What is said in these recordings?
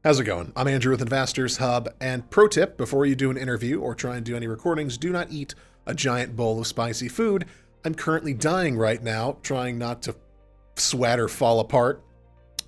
How's it going? I'm Andrew with Investors Hub, and pro tip, before you do an interview or try and do any recordings, do not eat a giant bowl of spicy food. I'm currently dying right now, trying not to sweat or fall apart.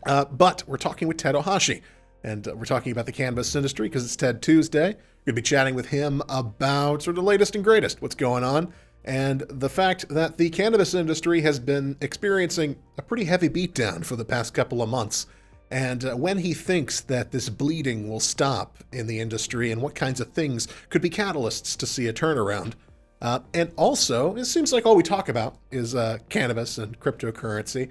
But we're talking with Ted Ohashi, and we're talking about the cannabis industry because it's Ted Tuesday. We're going to be chatting with him about sort of the latest and greatest, what's going on, and the fact that the cannabis industry has been experiencing a pretty heavy beatdown for the past couple of months. And when he thinks that this bleeding will stop in the industry and what kinds of things could be catalysts to see a turnaround. And also, it seems like all we talk about is cannabis and cryptocurrency,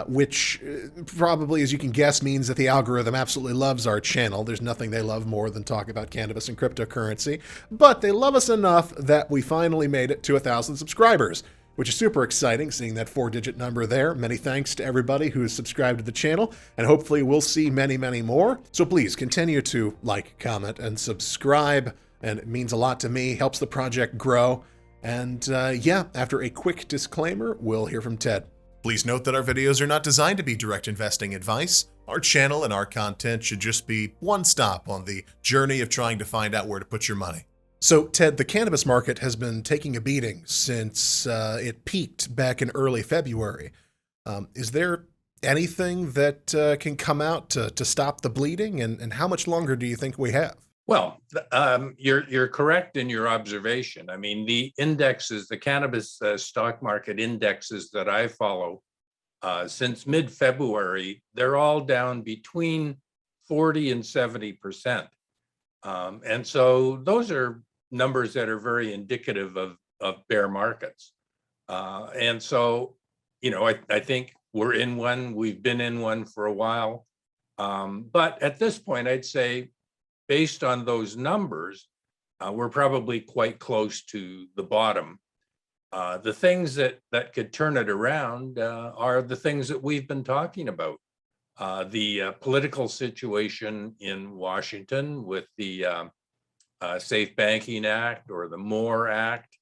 which probably, as you can guess, means that the algorithm absolutely loves our channel. There's nothing they love more than talk about cannabis and cryptocurrency. But they love us enough that we finally made it to 1,000 subscribers, which is super exciting, seeing that 4-digit number there. Many thanks to everybody who has subscribed to the channel, and hopefully we'll see many, many more. So please continue to like, comment, and subscribe, and it means a lot to me, helps the project grow. And after a quick disclaimer, we'll hear from Ted. Please note that our videos are not designed to be direct investing advice. Our channel and our content should just be one stop on the journey of trying to find out where to put your money. So, Ted, the cannabis market has been taking a beating since it peaked back in early February. Is there anything that can come out to stop the bleeding, and how much longer do you think we have? Well, you're correct in your observation. I mean, the indexes, the cannabis stock market indexes that I follow, since mid-February, they're all down between 40 and 70%. And so those are numbers that are very indicative of bear markets. And so, I think we're in one, we've been in one for a while. But at this point, I'd say, based on those numbers, we're probably quite close to the bottom. The things that could turn it around are the things that we've been talking about. The political situation in Washington with the Safe Banking Act or the MORE Act,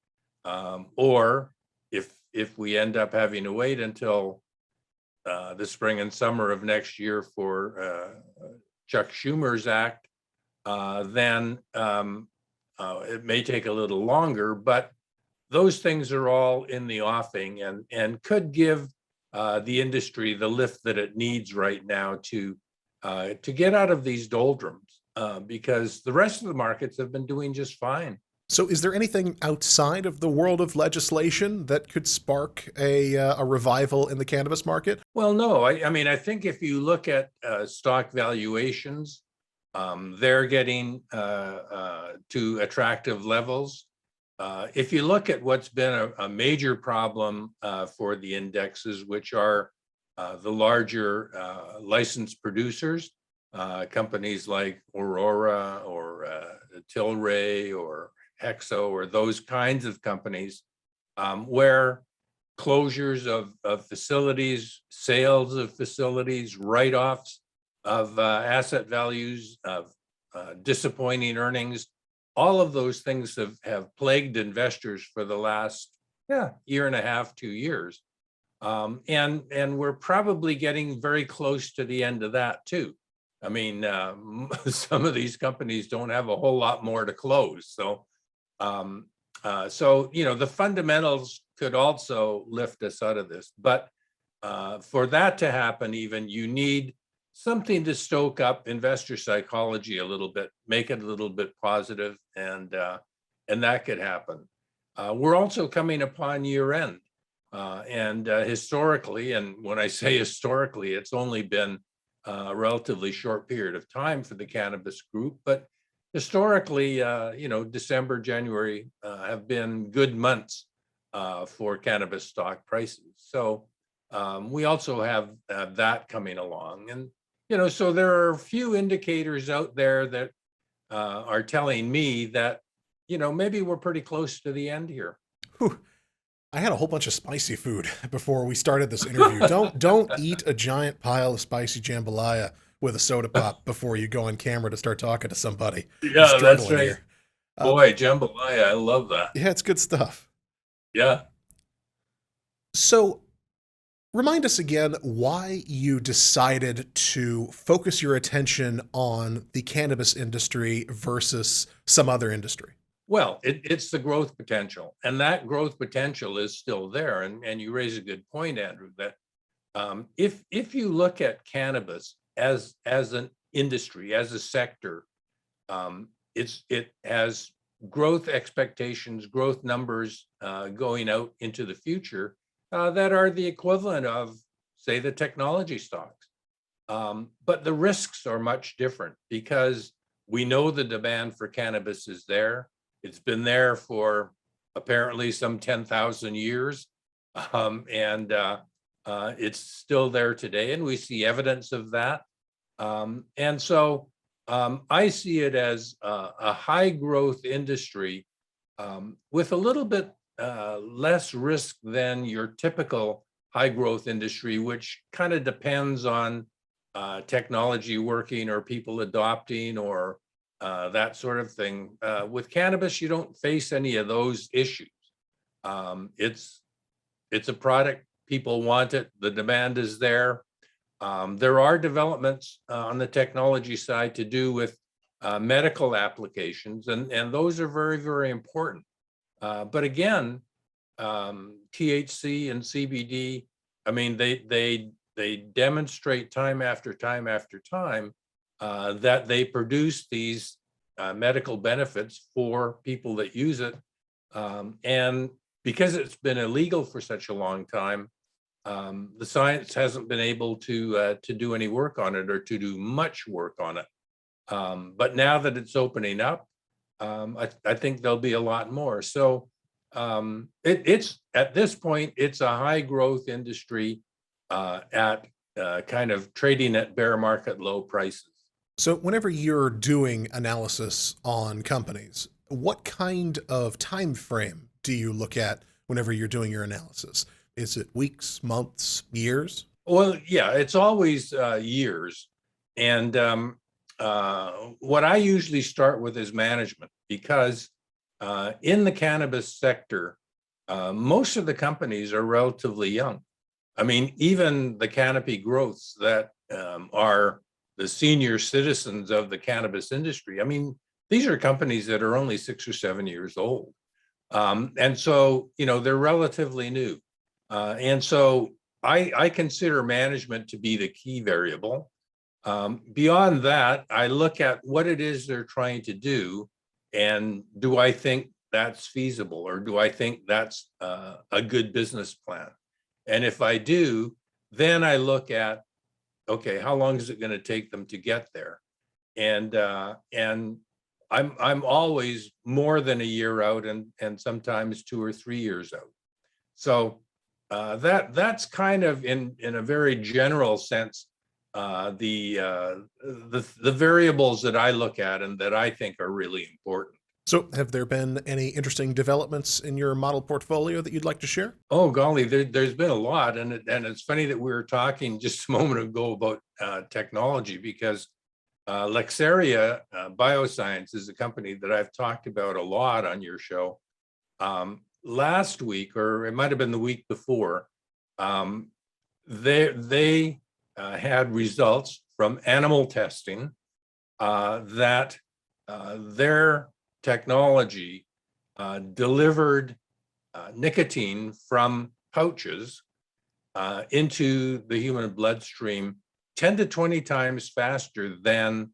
or if we end up having to wait until the spring and summer of next year for Chuck Schumer's act, then it may take a little longer, but those things are all in the offing and could give the industry the lift that it needs right now to get out of these doldrums, because the rest of the markets have been doing just fine. So is there anything outside of the world of legislation that could spark a revival in the cannabis market? Well, no. I mean, I think if you look at stock valuations, they're getting to attractive levels. If you look at what's been a major problem for the indexes, which are the larger licensed producers, companies like Aurora or Tilray or Hexo or those kinds of companies, where closures of facilities, sales of facilities, write-offs of asset values, of disappointing earnings, all of those things have plagued investors for the last year and a half, 2 years. And we're probably getting very close to the end of that too. I mean, some of these companies don't have a whole lot more to close. So, the fundamentals could also lift us out of this. But for that to happen, even, you need something to stoke up investor psychology a little bit, make it a little bit positive, and that could happen. We're also coming upon year end, and historically, and when I say historically, it's only been a relatively short period of time for the cannabis group, but historically, December, January have been good months for cannabis stock prices. So we also have that coming along, and so there are a few indicators out there that are telling me that maybe we're pretty close to the end here. Whew. I had a whole bunch of spicy food before we started this interview. Don't eat a giant pile of spicy jambalaya with a soda pop before you go on camera to start talking to somebody. Yeah, that's right. Here. Boy, jambalaya, I love that. Yeah, it's good stuff. Yeah. So Remind us again why you decided to focus your attention on the cannabis industry versus some other industry. Well, it's the growth potential, and that growth potential is still there. And you raise a good point, Andrew, that if you look at cannabis as an industry, as a sector, it has growth expectations, growth numbers going out into the future that are the equivalent of, say, the technology stocks. But the risks are much different because we know the demand for cannabis is there. It's been there for apparently some 10,000 years, and it's still there today, and we see evidence of that. And so I see it as a high growth industry with a little bit less risk than your typical high growth industry, which kind of depends on technology working or people adopting or that sort of thing. With cannabis, you don't face any of those issues. It's a product, people want it, the demand is there. There are developments on the technology side to do with medical applications, and those are very, very important. But again, THC and CBD, I mean, they demonstrate time after time after time that they produce these medical benefits for people that use it. And because it's been illegal for such a long time, the science hasn't been able to do any work on it or to do much work on it. But now that it's opening up, I think there'll be a lot more. So it's at this point, it's a high growth industry at kind of trading at bear market low prices. So, whenever you're doing analysis on companies, what kind of time frame do you look at whenever you're doing your analysis? Is it weeks, months, years? Well, yeah, it's always years. And what I usually start with is management, because in the cannabis sector, most of the companies are relatively young. I mean, even the canopy growths that are the senior citizens of the cannabis industry, I mean, these are companies that are only 6 or 7 years old. And so, they're relatively new. And so I consider management to be the key variable. Beyond that, I look at what it is they're trying to do, and do I think that's feasible, or do I think that's a good business plan? And if I do, then I look at, okay, how long is it going to take them to get there? And I'm always more than a year out, and sometimes 2 or 3 years out. So that's kind of in a very general sense the variables that I look at and that I think are really important. So, have there been any interesting developments in your model portfolio that you'd like to share? Oh golly, there's been a lot, and it's funny that we were talking just a moment ago about technology, because LEXX Bioscience is a company that I've talked about a lot on your show. Last week, or it might have been the week before, they had results from animal testing that their technology delivered nicotine from pouches into the human bloodstream 10 to 20 times faster than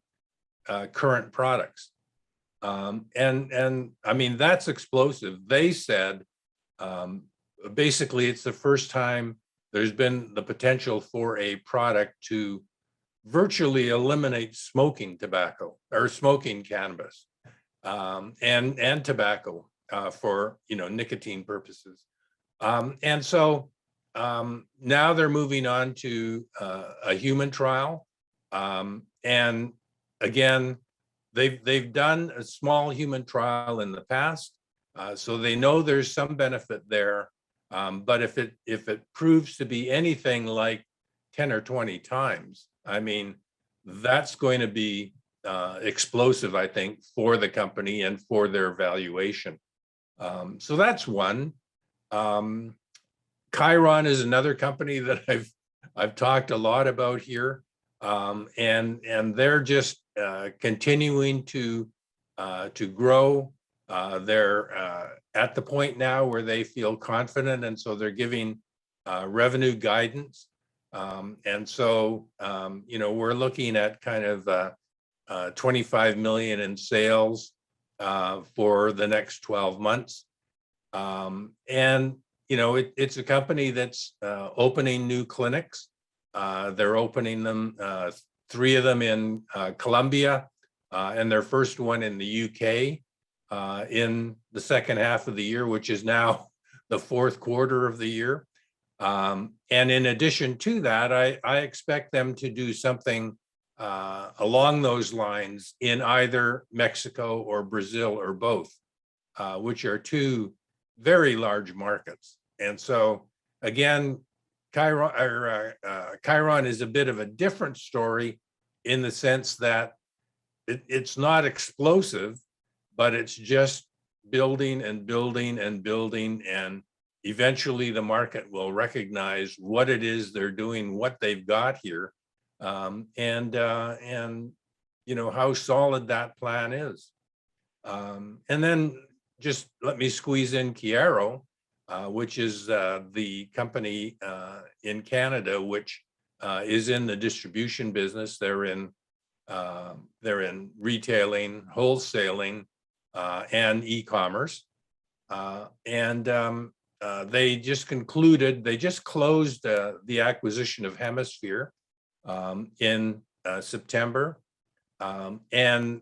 current products. And I mean, that's explosive. They said, basically, it's the first time there's been the potential for a product to virtually eliminate smoking tobacco or smoking cannabis and tobacco for nicotine purposes. And so now they're moving on to a human trial. And again, they've done a small human trial in the past, so they know there's some benefit there. But if it proves to be anything like 10 or 20 times, I mean, that's going to be explosive, I think, for the company and for their valuation. So that's one. KHRN is another company that I've talked a lot about here, and they're just continuing to grow. They're at the point now where they feel confident, and so they're giving revenue guidance. And so, we're looking at kind of 25 million in sales for the next 12 months. And, it's a company that's opening new clinics. They're opening them, 3 of them in Colombia, and their first one in the UK in the second half of the year, which is now the fourth quarter of the year. And in addition to that, I expect them to do something along those lines in either Mexico or Brazil or both, which are 2 very large markets. And so, again, KHRN is a bit of a different story in the sense that it's not explosive, but it's just building and building and building, and eventually the market will recognize what it is they're doing, what they've got here, and how solid that plan is. And then just let me squeeze in Chiaro, which is the company in Canada, which is in the distribution business. They're in retailing, wholesaling, and e-commerce. And they just closed the acquisition of Hemisphere in September. And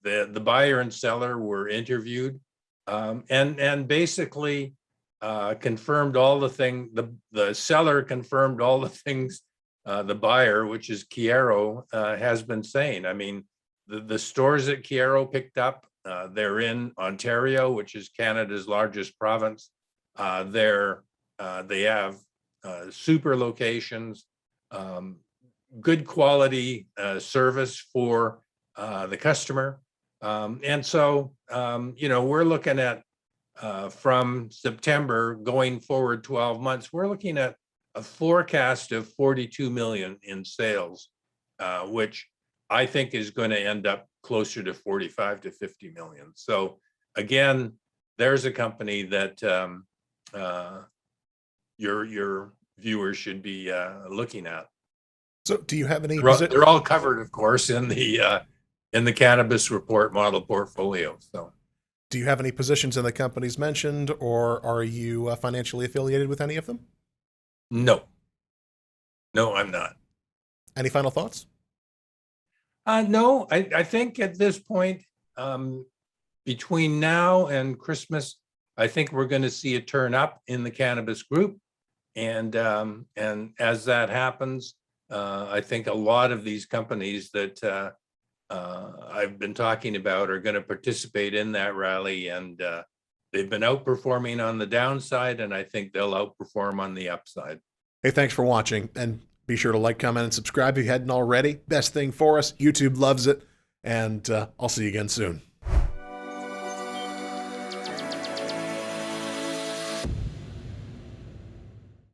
the buyer and seller were interviewed, and basically confirmed all the things. The seller confirmed all the things the buyer, which is Chiaro, has been saying. I mean, the stores that Chiaro picked up, they're in Ontario, which is Canada's largest province. They have super locations, good quality service for the customer. And so, we're looking at from September going forward 12 months, we're looking at a forecast of 42 million in sales, which I think is going to end up closer to 45 to 50 million. So again, there's a company that your viewers should be looking at. So do you have any? They're all covered, of course, in the Cannabis Report model portfolio. So, do you have any positions in the companies mentioned, or are you financially affiliated with any of them? No, I'm not. Any final thoughts? No, I think at this point, between now and Christmas, I think we're going to see a turn up in the cannabis group, and as that happens, I think a lot of these companies that I've been talking about are going to participate in that rally, and they've been outperforming on the downside, and I think they'll outperform on the upside. Hey, thanks for watching, and be sure to like, comment, and subscribe if you hadn't already. Best thing for us. YouTube loves it, and I'll see you again soon.